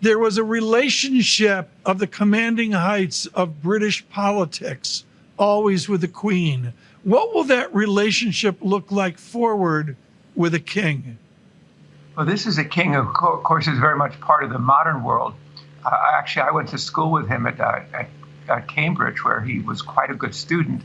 There was a relationship of the commanding heights of British politics, always with the Queen. What will that relationship look like forward with a king? Well, this is a king who, of course, is very much part of the modern world. Actually, I went to school with him at Cambridge, where he was quite a good student.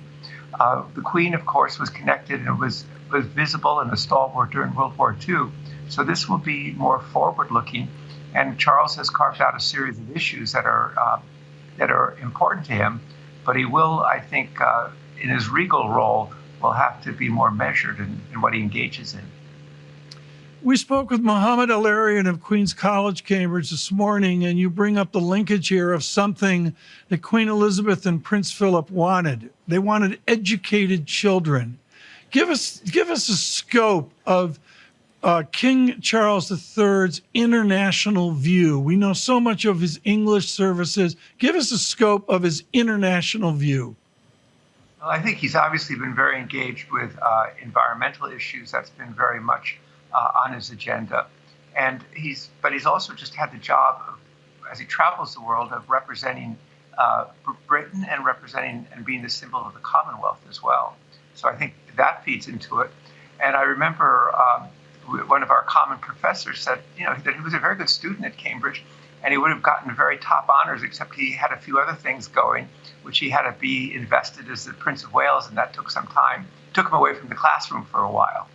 The Queen, of course, was connected and was visible and a stalwart during World War II. So this will be more forward-looking. And Charles has carved out a series of issues that are important to him. But he will, I think, in his regal role, will have to be more measured in what he engages in. We spoke with Mohammed Al-Arian of Queen's College, Cambridge this morning, and you bring up the linkage here of something that Queen Elizabeth and Prince Philip wanted. They wanted educated children. Give us a scope of King Charles III's international view. We know so much of his English services. Give us a scope of his international view. Well, I think he's obviously been very engaged with environmental issues. That's been very much on his agenda. But he's also just had the job of, as he travels the world, of representing Britain and being the symbol of the Commonwealth as well. So I think that feeds into it. And I remember one of our common professors said, that he was a very good student at Cambridge, and he would have gotten very top honors, except he had a few other things going, which he had to be invested as the Prince of Wales, and that took some time. Took him away from the classroom for a while.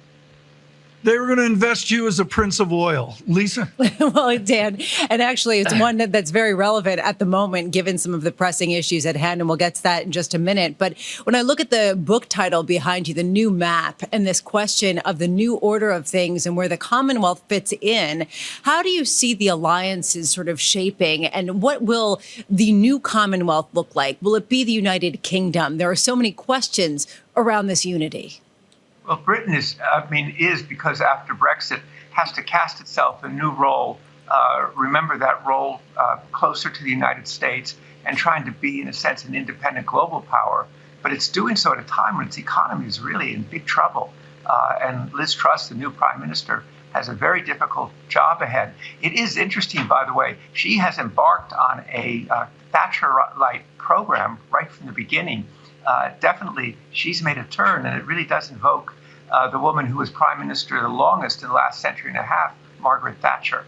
They were going to invest you as a Prince of Oil. Lisa? Well, Dan, and actually it's one that's very relevant at the moment, given some of the pressing issues at hand, and we'll get to that in just a minute. But when I look at the book title behind you, The New Map, and this question of the new order of things and where the Commonwealth fits in, how do you see the alliances sort of shaping, and what will the new Commonwealth look like? Will it be the United Kingdom? There are so many questions around this unity. Well, Britain is because after Brexit has to cast itself a new role. Remember that role closer to the United States and trying to be, in a sense, an independent global power. But it's doing so at a time when its economy is really in big trouble. And Liz Truss, the new prime minister, has a very difficult job ahead. It is interesting, by the way, she has embarked on a Thatcher-like program right from the beginning. Definitely, she's made a turn, and it really does invoke the woman who was prime minister the longest in the last century and a half, Margaret Thatcher.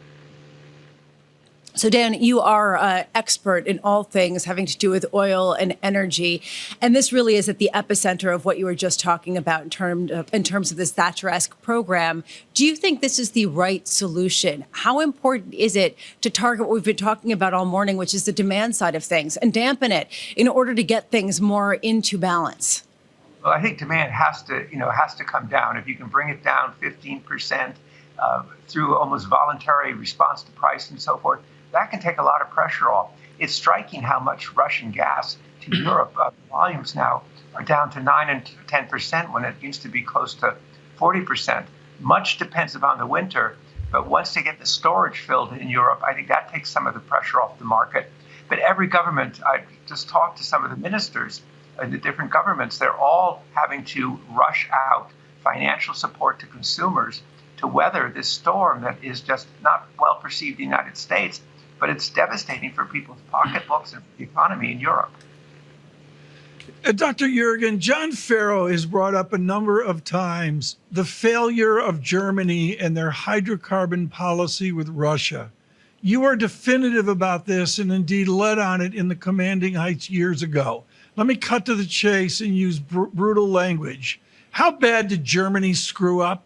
So, Dan, you are an expert in all things having to do with oil and energy. And this really is at the epicenter of what you were just talking about in terms of this Thatcher-esque program. Do you think this is the right solution? How important is it to target what we've been talking about all morning, which is the demand side of things, and dampen it in order to get things more into balance? Well, I think demand has to come down. If you can bring it down 15% through almost voluntary response to price and so forth, that can take a lot of pressure off. It's striking how much Russian gas to Europe volumes now are down to 9 and 10% when it used to be close to 40%. Much depends upon the winter, but once they get the storage filled in Europe, I think that takes some of the pressure off the market. But every government, I just talked to some of the ministers in the different governments, they're all having to rush out financial support to consumers to weather this storm that is just not well perceived in the United States, but it's devastating for people's pocketbooks and the economy in Europe. Dr. Yergin, John Farrow has brought up a number of times the failure of Germany and their hydrocarbon policy with Russia. You are definitive about this and indeed led on it in the Commanding Heights years ago. Let me cut to the chase and use brutal language. How bad did Germany screw up?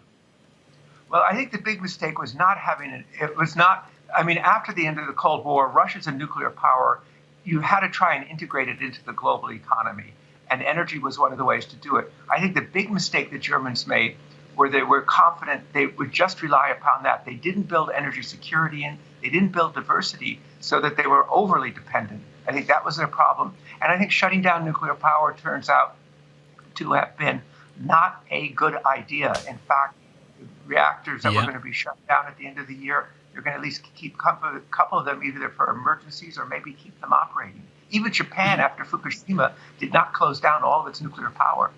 Well, I think the big mistake was not having it. It was not, after the end of the Cold War, Russia's a nuclear power. You had to try and integrate it into the global economy. And energy was one of the ways to do it. I think the big mistake the Germans made where they were confident they would just rely upon that. They didn't build energy security in, they didn't build diversity so that they were overly dependent. I think that was their problem. And I think shutting down nuclear power turns out to have been not a good idea. In fact, the reactors that were going to be shut down at the end of the year, they're going to at least keep a couple of them either for emergencies or maybe keep them operating. Even Japan, after Fukushima, did not close down all of its nuclear power.